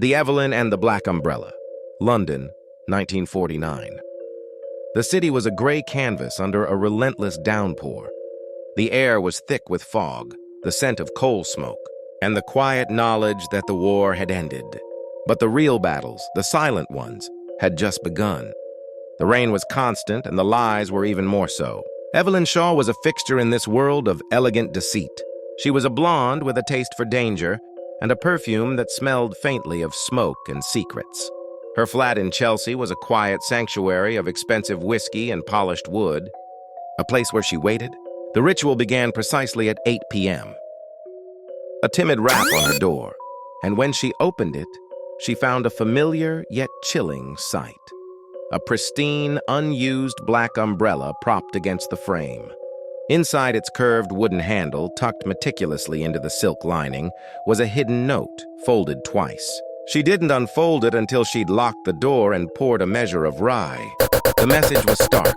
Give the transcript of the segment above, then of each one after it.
The Evelyn and the Black Umbrella, London, 1949. The city was a gray canvas under a relentless downpour. The air was thick with fog, the scent of coal smoke, and the quiet knowledge that the war had ended. But the real battles, the silent ones, had just begun. The rain was constant, and the lies were even more so. Evelyn Shaw was a fixture in this world of elegant deceit. She was a blonde with a taste for danger, and a perfume that smelled faintly of smoke and secrets. Her flat in Chelsea was a quiet sanctuary of expensive whiskey and polished wood, a place where she waited. The ritual began precisely at 8 p.m. A timid rap on her door, and when she opened it, she found a familiar yet chilling sight. A pristine, unused black umbrella propped against the frame. Inside its curved wooden handle, tucked meticulously into the silk lining, was a hidden note, folded twice. She didn't unfold it until she'd locked the door and poured a measure of rye. The message was stark.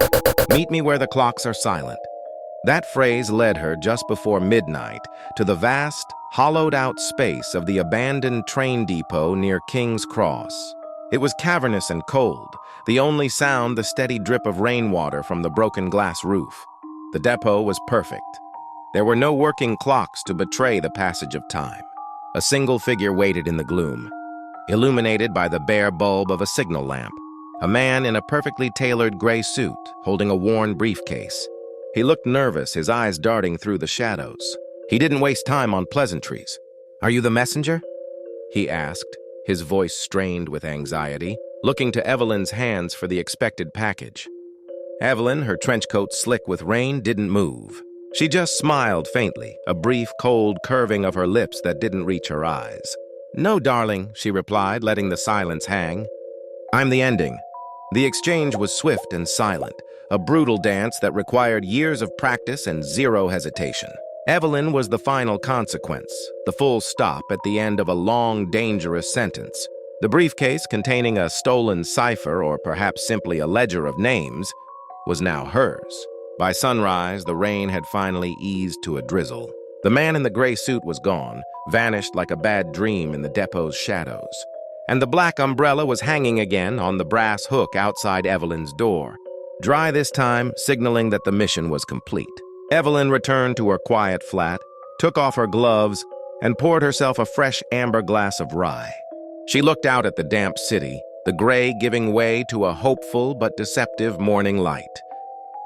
"Meet me where the clocks are silent." That phrase led her just before midnight to the vast, hollowed-out space of the abandoned train depot near King's Cross. It was cavernous and cold, the only sound the steady drip of rainwater from the broken glass roof. The depot was perfect. There were no working clocks to betray the passage of time. A single figure waited in the gloom, illuminated by the bare bulb of a signal lamp. A man in a perfectly tailored gray suit, holding a worn briefcase. He looked nervous, his eyes darting through the shadows. He didn't waste time on pleasantries. "Are you the messenger?" he asked, his voice strained with anxiety, looking to Evelyn's hands for the expected package. Evelyn, her trench coat slick with rain, didn't move. She just smiled faintly, a brief, cold curving of her lips that didn't reach her eyes. "No, darling," she replied, letting the silence hang. "I'm the ending." The exchange was swift and silent, a brutal dance that required years of practice and zero hesitation. Evelyn was the final consequence, the full stop at the end of a long, dangerous sentence. The briefcase, containing a stolen cipher or perhaps simply a ledger of names, was now hers. By sunrise, the rain had finally eased to a drizzle. The man in the gray suit was gone, vanished like a bad dream in the depot's shadows. And the black umbrella was hanging again on the brass hook outside Evelyn's door, dry this time, signaling that the mission was complete. Evelyn returned to her quiet flat, took off her gloves, and poured herself a fresh amber glass of rye. She looked out at the damp city, the gray giving way to a hopeful but deceptive morning light.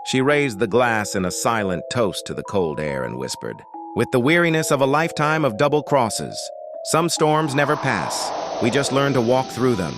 She raised the glass in a silent toast to the cold air and whispered, "With the weariness of a lifetime of double crosses, some storms never pass. We just learn to walk through them."